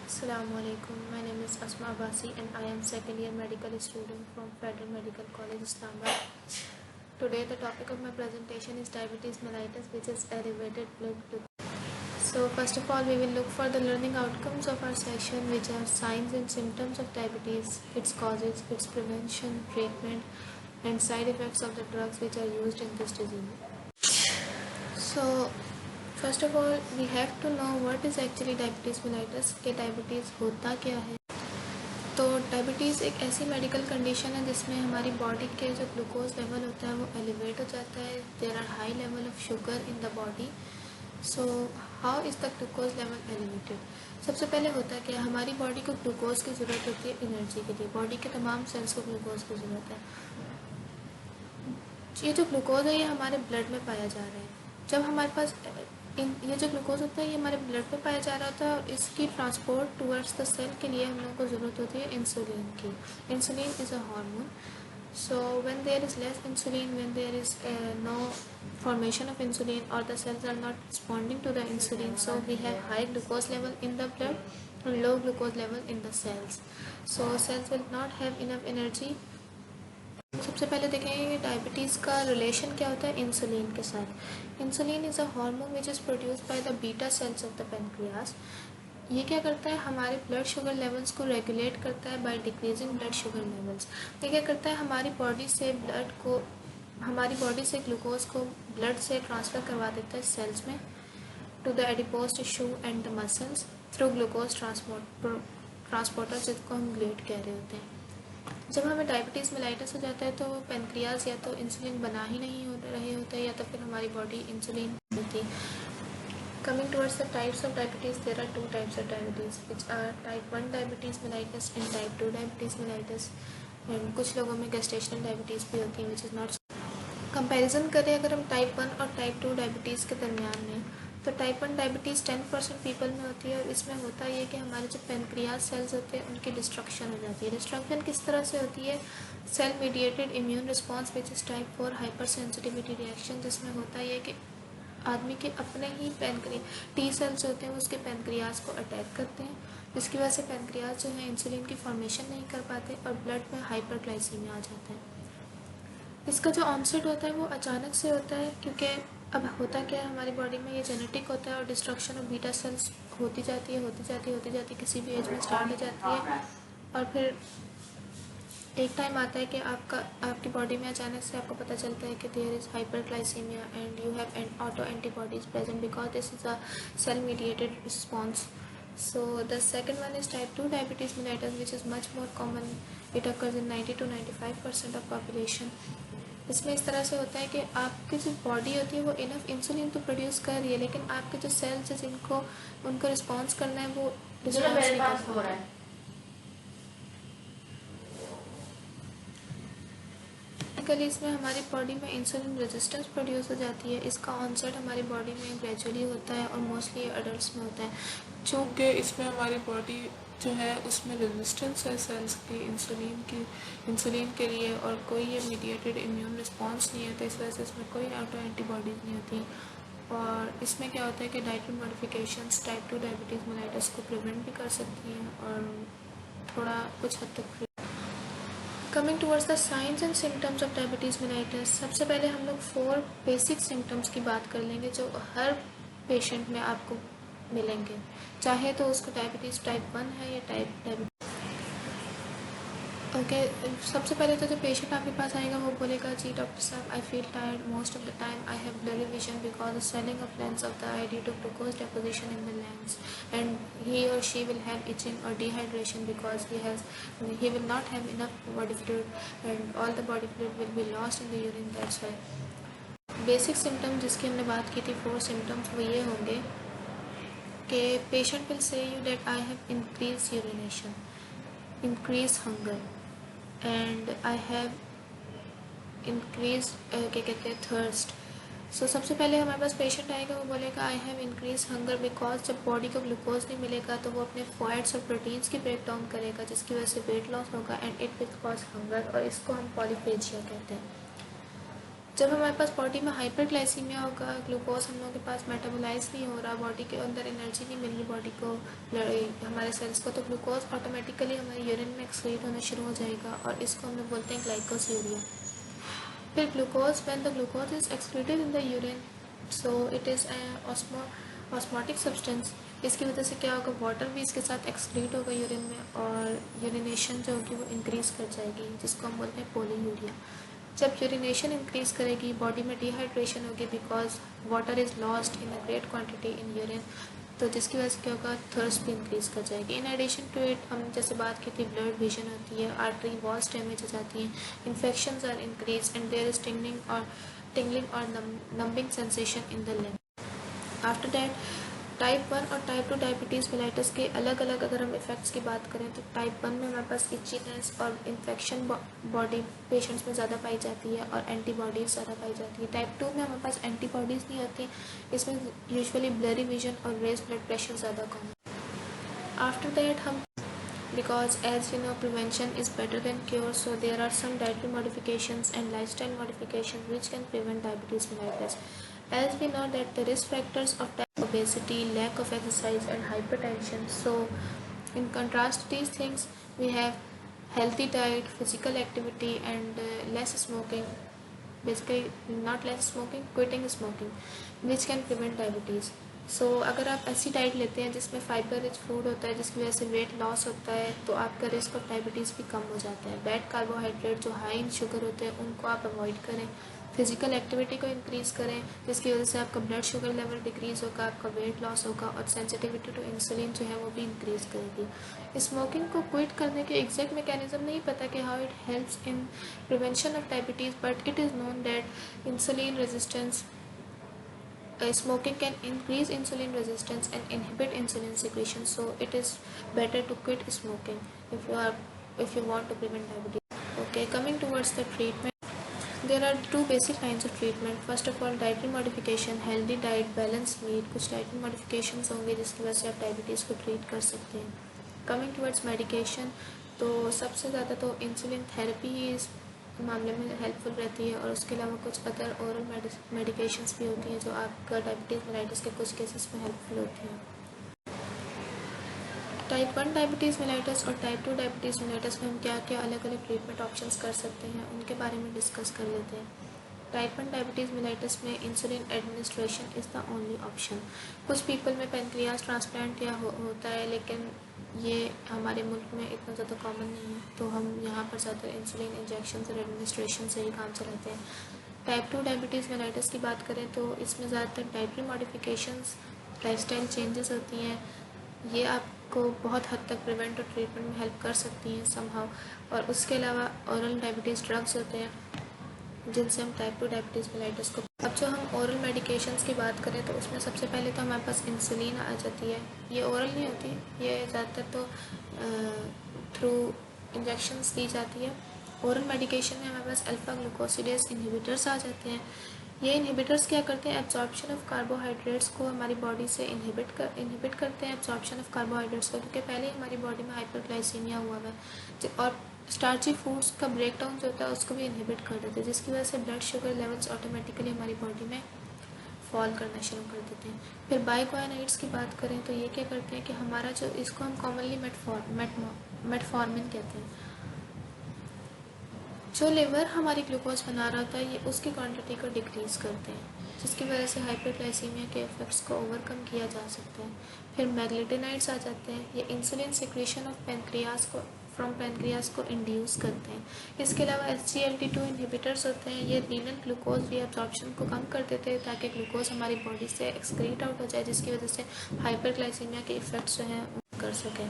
Assalamualaikum. My name is Asma Abasi and I am second year medical student from Federal Medical College Islamabad. Today the topic of my presentation is diabetes mellitus, which is elevated blood glucose. So first of all we will look for the learning outcomes of our session, which are signs and symptoms of diabetes, its causes, its prevention, treatment and side effects of the drugs which are used in this disease. So first of all we have to know what is actually diabetes mellitus, कि diabetes होता क्या है। तो diabetes एक ऐसी medical condition है जिसमें हमारी बॉडी के जो ग्लूकोज लेवल होता है वो एलिवेट हो जाता है। There are high level of sugar in the body. So how is the glucose level elevated. सबसे पहले होता क्या है, हमारी बॉडी को ग्लूकोज की ज़रूरत होती है एनर्जी के लिए। बॉडी के तमाम सेल्स को ग्लूकोज की ज़रूरत है। ये जो ग्लूकोज है ये हमारे ब्लड में पाया जा रहा है। जब हमारे पास ये जो ग्लूकोज होता है ये हमारे ब्लड में पाया जा रहा होता है और इसकी ट्रांसपोर्ट टूवर्ड्स द सेल के लिए हम लोगों को ज़रूरत होती है इंसुलिन की। Insulin is a hormone. So when there is less insulin, when there is no formation of insulin or the cells are not responding to the insulin, so we have high glucose level in the blood and low glucose level in the cells. So cells will not have enough energy. सबसे पहले देखेंगे कि diabetes का relation क्या होता है insulin के साथ। Insulin is a hormone which is produced by the beta cells of the pancreas. ये क्या करता है, हमारे ब्लड शुगर लेवल्स को रेगुलेट करता है by decreasing blood sugar levels. ये क्या करता है, हमारी बॉडी से ग्लूकोज को ब्लड से ट्रांसफ़र करवा देता है सेल्स में to the adipose tissue and the muscles through glucose transporter, जिसको हम ग्लेड कह रहे होते हैं। जब हमें डायबिटीज़ मेलाइटस हो जाता है तो पेनक्रियाज या तो इंसुलिन बना ही नहीं रहे होते या तो फिर हमारी बॉडी इंसुलिन देती। Coming towards the types of diabetes, there are 2 types of diabetes which are type 1 diabetes mellitus and type 2 diabetes mellitus. And कुछ लोगों में गेस्टेशनल डायबिटीज़ भी होती है विच इज़ नॉट। कंपैरिजन करें अगर हम टाइप 1 और टाइप 2 डायबिटीज़ के दरमियान में, तो टाइप 1 डायबिटीज़ 10% पीपल में होती है और इसमें होता ये कि हमारे जो पेनक्रियाज सेल्स होते हैं उनकी डिस्ट्रक्शन हो जाती है। डिस्ट्रक्शन किस तरह से होती है, cell mediated immune response which is type 4 hyper sensitivity reaction, जिसमें होता ये कि आदमी के अपने ही टी सेल्स होते हैं वो उसके पेनक्रियाज को अटैक करते हैं, जिसकी वजह से पेनक्रियाज जो है इंसुलिन की फॉर्मेशन नहीं कर पाते और ब्लड में हाइपरग्लाइसीमिया आ जाता है। इसका जो ऑनसेट होता है वो अचानक से होता है, क्योंकि अब होता क्या है, हमारी बॉडी में ये जेनेटिक होता है और डिस्ट्रक्शन ऑफ बीटा सेल्स होती जाती है किसी भी एज में स्टार्ट हो जाती है। और फिर एक टाइम आता है कि आपकी बॉडी में अचानक से आपको पता चलता है कि there is hyperglycemia and you have an auto antibodies present because this is a cell mediated response. So the second one is type 2 diabetes mellitus, which is much more common. It occurs in 90 to 95% of population. इसमें इस तरह से होता है कि आपकी जो body होती है वो इनफ इंसुलिन तो प्रोड्यूस कर रही है, लेकिन आपके जो सेल्स हैं जिनको उनको रिस्पॉन्स करना है वो रिस्पॉन्स नहीं कर पा रहा है। इसमें हमारी बॉडी में इंसुलिन रेजिस्टेंस प्रोड्यूस हो जाती है। इसका ऑनसेट हमारी बॉडी में ग्रेजुअली होता है और मोस्टली एडल्ट्स में होता है, चूँकि इसमें हमारी बॉडी जो है उसमें रेजिस्टेंस है सेल्स की इंसुलिन के लिए और कोई ये मीडिएटेड इम्यून रिस्पॉन्स नहीं है, तो इस वजह से इसमें कोई ऑटो एंटीबॉडीज़ नहीं होती। और इसमें क्या होता है कि dietary modifications type 2 diabetes mellitus को प्रिवेंट भी कर सकती हैं और थोड़ा कुछ हद तक। Coming towards the science and symptoms of diabetes mellitus, सबसे पहले हम लोग 4 बेसिक सिम्टम्स की बात कर लेंगे जो हर पेशेंट में आपको मिलेंगे, चाहे तो उसको डायबिटीज़ टाइप 1 है या टाइप ओके। सबसे पहले तो जो पेशेंट आपके पास आएगा वो बोलेगा, जी डॉक्टर साहब I feel tired most of the time, I have blurry vision because of swelling of lens of the eye due to glucose deposition in the lens, and he or she will have itching or dehydration because he will not have enough body fluid and all the body fluid will be lost in the urine, that's why। Basic symptom जिसकी हमने बात की थी 4 symptoms, वो ये होंगे कि patient will say you that I have increase urination, increase hunger and I have increase क्या कहते हैं थर्स्ट। सो सबसे पहले हमारे पास पेशेंट आएगा वो बोलेगा आई हैव इंक्रीज हंगर बिकॉज जब बॉडी को ग्लूकोज नहीं मिलेगा तो वो अपने फैट्स और प्रोटीन्स की ब्रेक डाउन करेगा, जिसकी वजह से वेट लॉस होगा and it will cause hunger, और इसको हम पॉलीफेजिया कहते हैं। जब हमारे पास बॉडी में हाइपरग्लाइसीमिया होगा, ग्लूकोज हम लोगों के पास मेटाबोलाइज नहीं हो रहा, बॉडी के अंदर एनर्जी नहीं मिल रही बॉडी को, हमारे सेल्स को, तो ग्लूकोज ऑटोमेटिकली हमारे यूरिन में एक्सक्रीट होना शुरू हो जाएगा और इसको हम लोग बोलते हैं ग्लाइकोसूरिया। फिर glucose, when the glucose is excreted in the urine, so it is osmotic substance. इसकी वजह से क्या होगा, वाटर भी इसके साथ एक्सक्रीट होगा यूरिन में और यूरिनेशन जो होगी वो इंक्रीज़ कर जाएगी, जिसको हम बोलते हैं पोलीयूरिया। जब यूरिनेशन इंक्रीज़ करेगी, बॉडी में डिहाइड्रेशन होगी because water is lost in a great quantity in urine, तो जिसकी वजह से क्या होगा, थर्स्ट भी इंक्रीज़ कर जाएगी। इन एडिशन टू इट, हम जैसे बात की थी, ब्लड विजन होती है, आर्टरी वॉल्स डैमेज हो जाती हैं, infections are increase and there is tingling और numbing sensation in the limb. After that type 1 और टाइप 2 डायबिटीज़ मेलाइटस के अलग अलग अगर हम इफ़ेक्ट्स की बात करें तो टाइप 1 में हमारे पास इचीनेस और इन्फेक्शन बॉडी पेशेंट्स में ज़्यादा पाई जाती है और एंटीबॉडीज़ ज़्यादा पाई जाती है। टाइप 2 में हमारे पास एंटीबॉडीज़ नहीं होती, इसमें यूजुअली ब्लरी विजन और रेज ब्लड प्रेशर ज़्यादा कॉमन। आफ्टर दैट हम, because as you know prevention is better than cure, so there are some dietary modifications and lifestyle modifications which can prevent diabetes mellitus. As we know that the risk factors of obesity, lack of exercise and hypertension, so in contrast to these things we have healthy diet, physical activity and less smoking, basically not less smoking, quitting smoking, which can prevent diabetes. अगर आप ऐसी diet लेते हैं जिसमें fibre rich food होता है जिसकी वजह से वेट लॉस होता है, तो आपका रिस्क ऑफ डायबिटीज़ भी कम हो जाता है। बैड कार्बोहाइड्रेट जो हाई इन शुगर होते हैं उनको आप अवॉइड करें, फिजिकल एक्टिविटी को इंक्रीज़ करें जिसकी वजह से आपका ब्लड शुगर लेवल डिक्रीज़ होगा, आपका वेट लॉस होगा और सेंसिटिविटी टू इंसुलिन जो है वो भी इंक्रीज़ करेगी। स्मोकिंग को क्विट करने के एग्जैक्ट मैकेनिज्म नहीं पता कि how it helps in prevention of diabetes, but it is known that insulin resistance smoking can increase insulin resistance and inhibit insulin secretion, so it is better to quit smoking if you want to prevent diabetes. Okay, coming towards the treatment, there are two basic lines of treatment. First of all, dietary modification, healthy diet, balanced meat, कुछ dietary modifications होंगे जिसकी वजह से आप diabetes को treat कर सकते हैं। Coming towards medication, तो सबसे ज़्यादा तो इंसुलिन थेरेपी इस मामले में हेल्पफुल रहती है और उसके अलावा कुछ अदर ओरल मेडिकेशंस भी होती हैं जो आपका डायबिटीज़ मेलाइटिस के कुछ केसेस में हेल्पफुल होती हैं। टाइप 1 डायबिटीज़ मेलाइटिस और टाइप 2 डायबिटीज़ मेलाइटिस में हम क्या क्या अलग अलग ट्रीटमेंट ऑप्शंस कर सकते हैं उनके बारे में डिस्कस कर लेते हैं। टाइप 1 डायबिटीज़ मेलाइटिस में insulin administration is the only option. कुछ पीपल में पेनक्रियाज ट्रांसप्लांट या होता है, लेकिन ये हमारे मुल्क में इतना ज़्यादा कॉमन नहीं है, तो हम यहाँ पर ज़्यादा इंसुलिन इंजेक्शन और एडमिनिस्ट्रेशन से ही काम चलाते हैं। टाइप 2 डायबिटीज़ मेलाइटिस की बात करें तो इसमें ज़्यादातर डाइटरी मॉडिफिकेशंस, लाइफस्टाइल चेंजेस होती हैं, ये आपको बहुत हद तक प्रिवेंट और ट्रीटमेंट में हेल्प कर सकती हैं समहाउ। और उसके अलावा ओरल डायबिटीज़ ड्रग्स होते हैं जिनसे हम टाइप 2 डायबिटीज़ मेलाइटिस को। अब जो हम ओरल मेडिकेशंस की बात करें तो उसमें सबसे पहले तो हमारे पास इंसुलिन आ जाती है, ये ओरल नहीं होती, ये ज़्यादातर तो थ्रू इंजेक्शंस दी जाती है। ओरल मेडिकेशन में हमारे पास अल्फ़ा ग्लूकोसिडेज इनहिबिटर्स आ जाते हैं। ये इनहिबिटर्स क्या करते हैं, एब्जॉर्प्शन ऑफ कार्बोहाइड्रेट्स को हमारी बॉडी से इनहिबिट करते हैं, एब्जॉर्प्शन ऑफ कार्बोहाइड्रेट्स को, क्योंकि पहले हमारी बॉडी में हाइपरग्लाइसीमिया हुआ है और स्टार्ची फूड्स का ब्रेक डाउन जो होता है उसको भी इनहिबिट कर देते हैं, जिसकी वजह से ब्लड शुगर लेवल्स ऑटोमेटिकली हमारी बॉडी में फॉल करना शुरू कर देते हैं। फिर बाइकोआनाइड्स की बात करें तो ये क्या करते हैं कि हमारा जो, इसको हम कॉमनली मेटफॉर्मिन कहते हैं, जो लिवर हमारी ग्लूकोज बना रहा होता है ये उसकी क्वांटिटी को डिक्रीज़ करते हैं, जिसकी वजह से हाइपरग्लाइसीमिया के इफेक्ट्स को ओवरकम किया जा सकता है। फिर मैग्लिटिनाइड्स आ जाते हैं, ये इंसुलिन सिक्रेशन ऑफ पेनक्रियाज को इंड्यूस करते हैं। इसके अलावा SGLT2 इनहिबिटर्स होते हैं, ये रीनल ग्लूकोज रीअब्जॉर्प्शन को कम कर देते हैं ताकि ग्लूकोज हमारी बॉडी से एक्सक्रीट आउट हो जाए, जिसकी वजह से हाइपरग्लाइसीमिया के इफेक्ट्स जो हैं कर सकें।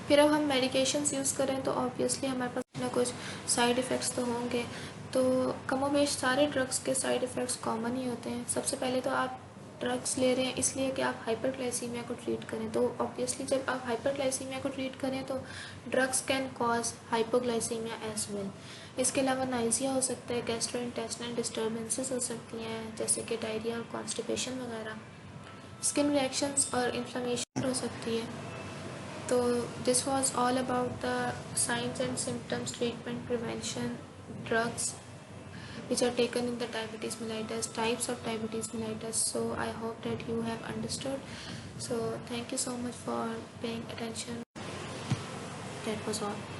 फिर अब हम मेडिकेशंस यूज़ करें तो ऑब्वियसली हमारे पास ना कुछ साइड इफ़ेक्ट्स तो होंगे, तो कमोबेश सारे ड्रग्स के साइड इफ़ेक्ट्स कॉमन ही होते हैं। सबसे पहले तो आप ड्रग्स ले रहे हैं इसलिए कि आप हाइपरग्लाइसीमिया को ट्रीट करें, तो ऑब्वियसली जब आप हाइपरग्लाइसीमिया को ट्रीट करें तो drugs can cause hypoglycemia as well. इसके अलावा नाइजिया हो सकता है, गैस्ट्रोइंटेस्टाइनल डिस्टर्बेंसेस हो सकती हैं जैसे कि डायरिया और कॉन्स्टिपेशन वगैरह, स्किन रिएक्शंस और इन्फ्लेमेशन हो सकती है। तो this was all about the science and symptoms, treatment, prevention, drugs which are taken in the diabetes mellitus, types of diabetes mellitus. So I hope that you have understood. So thank you so much for paying attention. That was all.